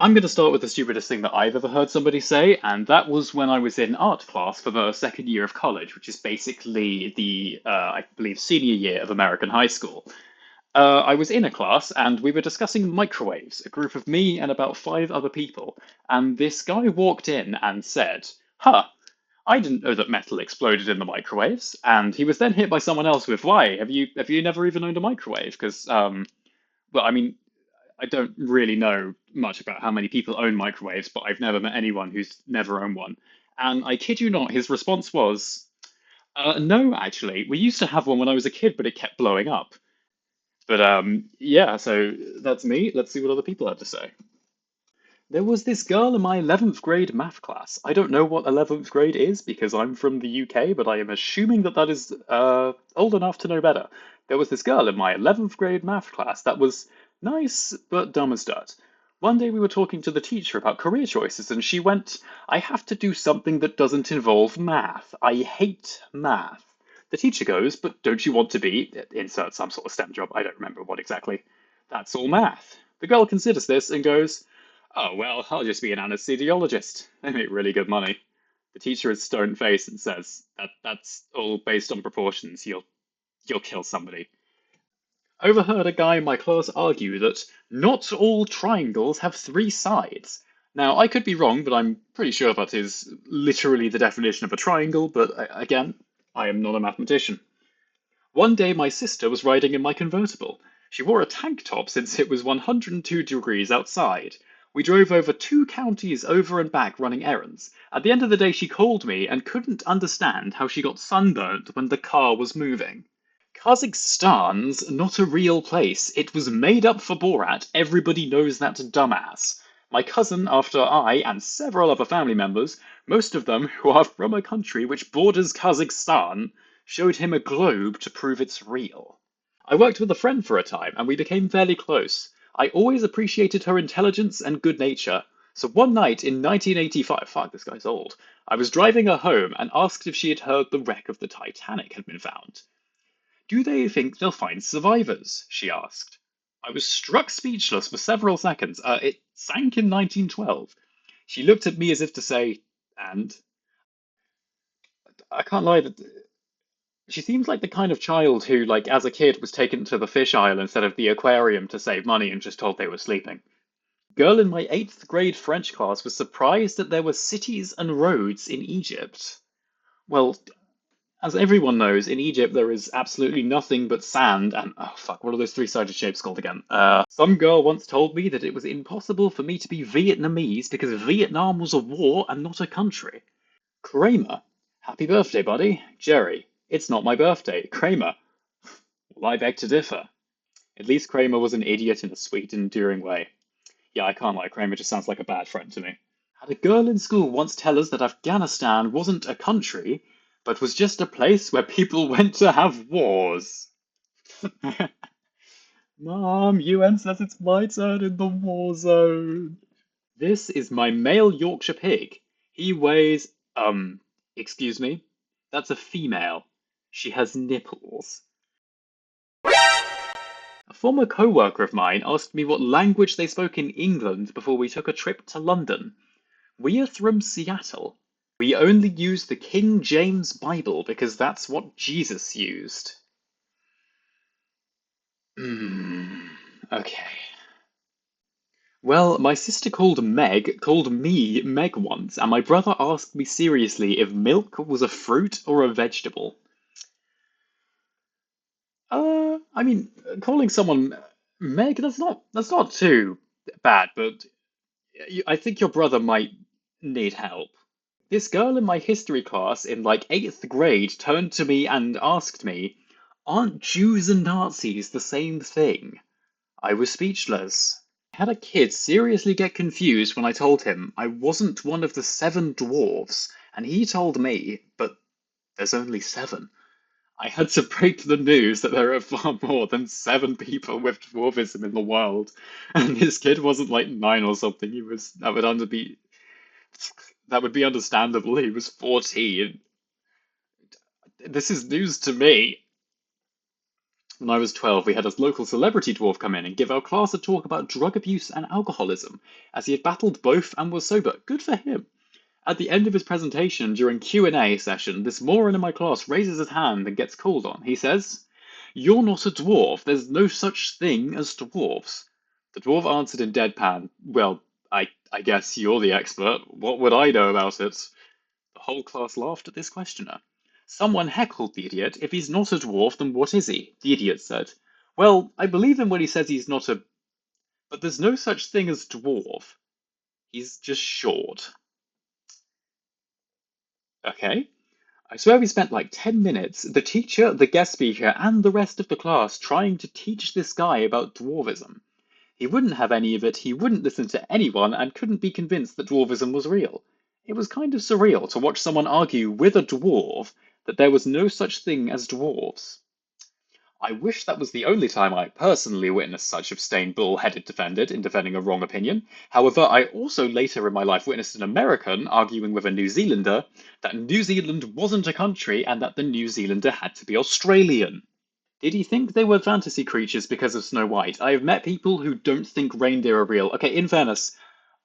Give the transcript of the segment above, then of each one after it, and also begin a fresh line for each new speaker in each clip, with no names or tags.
I'm going to start with the stupidest thing that I've ever heard somebody say, and that was when I was in art class for the second year of college, which is basically I believe, senior year of American high school. I was in a class and we were discussing microwaves, a group of me and about five other people, and this guy walked in and said, Huh, I didn't know that metal exploded in the microwaves. And he was then hit by someone else with, Why? Have you never even owned a microwave? Because, well, I mean, I don't really know much about how many people own microwaves, but I've never met anyone who's never owned one. And I kid you not, his response was, No, actually, we used to have one when I was a kid, but it kept blowing up. But yeah, so that's me. Let's see what other people have to say. There was this girl in my 11th grade math class. I don't know what 11th grade is because I'm from the UK, but I am assuming that that is old enough to know better. There was this girl in my 11th grade math class that was nice but dumb as dirt. One day we were talking to the teacher about career choices, and she went, I have to do something that doesn't involve math. I hate math. The teacher goes, but don't you want to be, insert some sort of STEM job, I don't remember what exactly. That's all math. The girl considers this and goes, Oh, well, I'll just be an anesthesiologist. They make really good money. The teacher is stone faced and says that's all based on proportions. You'll kill somebody. Overheard a guy in my class argue that not all triangles have three sides. Now, I could be wrong, but I'm pretty sure that is literally the definition of a triangle, but again, I am not a mathematician. One day my sister was riding in my convertible. She wore a tank top since it was 102 degrees outside. We drove over two counties over and back running errands. At the end of the day, she called me and couldn't understand how she got sunburnt when the car was moving. Kazakhstan's not a real place. It was made up for Borat. Everybody knows that dumbass. My cousin, after I and several other family members, most of them who are from a country which borders Kazakhstan, showed him a globe to prove it's real. I worked with a friend for a time and we became fairly close. I always appreciated her intelligence and good nature. So one night in 1985, fuck, this guy's old, I was driving her home and asked if she had heard the wreck of the Titanic had been found. Do they think they'll find survivors? She asked. I was struck speechless for several seconds. It sank in 1912. She looked at me as if to say, and? I can't lie, that she seems like the kind of child who, like, as a kid, was taken to the fish aisle instead of the aquarium to save money and just told they were sleeping. Girl in my 8th grade French class was surprised that there were cities and roads in Egypt. Well, as everyone knows, in Egypt there is absolutely nothing but sand and oh fuck, what are those three-sided shapes called again? Some girl once told me that it was impossible for me to be Vietnamese because Vietnam was a war and not a country. Kramer, happy birthday, buddy. Jerry, it's not my birthday. Kramer, well, I beg to differ. At least Kramer was an idiot in a sweet, endearing way. Yeah, I can't lie, Kramer just sounds like a bad friend to me. Had a girl in school once tell us that Afghanistan wasn't a country, but was just a place where people went to have wars. Mom, UN says it's my turn in the war zone. This is my male Yorkshire pig. He weighs, excuse me? That's a female. She has nipples. A former co-worker of mine asked me what language they spoke in England before we took a trip to London. We are from Seattle. We only use the King James Bible because that's what Jesus used. Hmm. Okay. Well, my sister called me Meg once, and my brother asked me seriously if milk was a fruit or a vegetable. I mean, calling someone Meg, that's not too bad, but I think your brother might need help. This girl in my history class in like 8th grade turned to me and asked me, Aren't Jews and Nazis the same thing? I was speechless. I had a kid seriously get confused when I told him I wasn't one of the seven dwarves, and he told me, but there's only seven. I had to break the news that there are far more than seven people with dwarfism in the world, and this kid wasn't like nine or something. That would be understandable. He was 14. This is news to me. When I was 12, we had a local celebrity dwarf come in and give our class a talk about drug abuse and alcoholism, as he had battled both and was sober. Good for him. At the end of his presentation, during Q&A session, this moron in my class raises his hand and gets called on. He says, "You're not a dwarf. There's no such thing as dwarves." The dwarf answered in deadpan, "Well, I guess you're the expert. What would I know about it?" The whole class laughed at this questioner. Someone heckled the idiot. "If he's not a dwarf, then what is he?" The idiot said, "Well, I believe him when he says he's not a... But there's no such thing as dwarf. He's just short." Okay. I swear we spent like 10 minutes, the teacher, the guest speaker, and the rest of the class trying to teach this guy about dwarvism. He wouldn't have any of it, he wouldn't listen to anyone, and couldn't be convinced that dwarvism was real. It was kind of surreal to watch someone argue with a dwarf that there was no such thing as dwarves. I wish that was the only time I personally witnessed such abstained bull-headed defended in defending a wrong opinion. However, I also later in my life witnessed an American arguing with a New Zealander that New Zealand wasn't a country and that the New Zealander had to be Australian. Did he think they were fantasy creatures because of Snow White? I have met people who don't think reindeer are real. Okay, in fairness,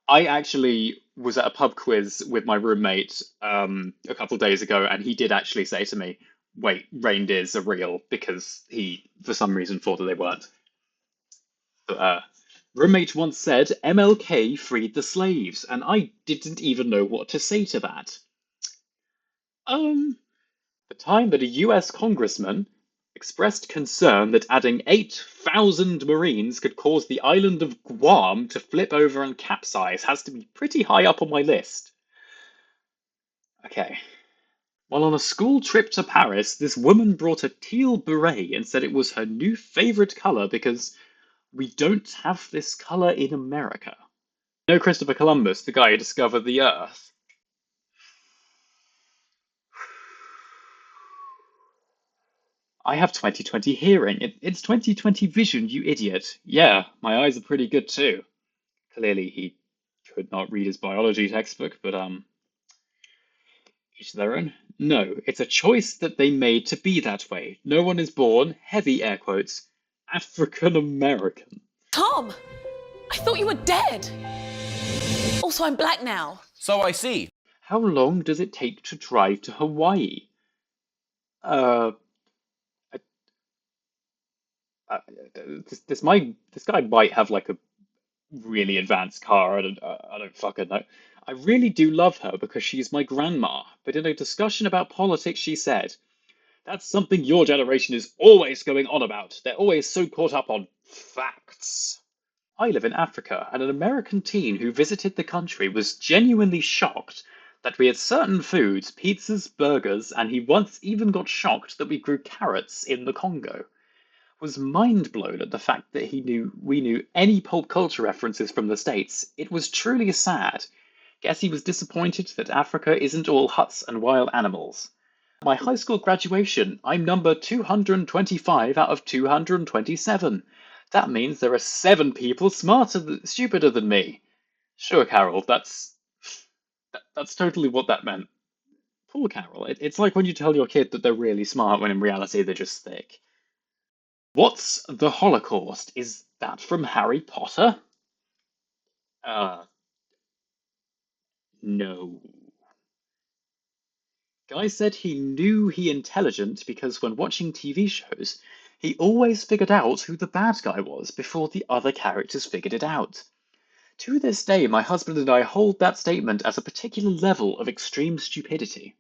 I actually was at a pub quiz with my roommate a couple days ago, and he did actually say to me, "Wait, reindeers are real," because he, for some reason, thought that they weren't. But, roommate once said, "MLK freed the slaves," and I didn't even know what to say to that. The time that a US congressman expressed concern that adding 8,000 Marines could cause the island of Guam to flip over and capsize has to be pretty high up on my list. Okay. While on a school trip to Paris, this woman brought a teal beret and said it was her new favorite color because we don't have this color in America. You know Christopher Columbus, the guy who discovered the Earth? I have 20/20 hearing. It's 20/20 vision, you idiot. Yeah, my eyes are pretty good too. Clearly he could not read his biology textbook, but each their own. No, it's a choice that they made to be that way. No one is born, heavy air quotes, African American.
Tom! I thought you were dead! Also, I'm black now.
So I see.
How long does it take to drive to Hawaii? Uh, this guy might have like a really advanced car. I don't fucking know. I really do love her because she's my grandma. But in a discussion about politics, she said, "That's something your generation is always going on about. They're always so caught up on facts." I live in Africa, and an American teen who visited the country was genuinely shocked that we had certain foods, pizzas, burgers, and he once even got shocked that we grew carrots in the Congo. Was mind blown at the fact that we knew any pop culture references from the States. It was truly sad. Guess he was disappointed that Africa isn't all huts and wild animals. At my high school graduation, I'm number 225 out of 227. That means there are 7 people stupider than me. Sure, Carol, that's totally what that meant. Poor Carol. It's like when you tell your kid that they're really smart when in reality they're just thick. What's the Holocaust? Is that from Harry Potter? No. Guy said he knew he intelligent because when watching TV shows, he always figured out who the bad guy was before the other characters figured it out. To this day, my husband and I hold that statement as a particular level of extreme stupidity.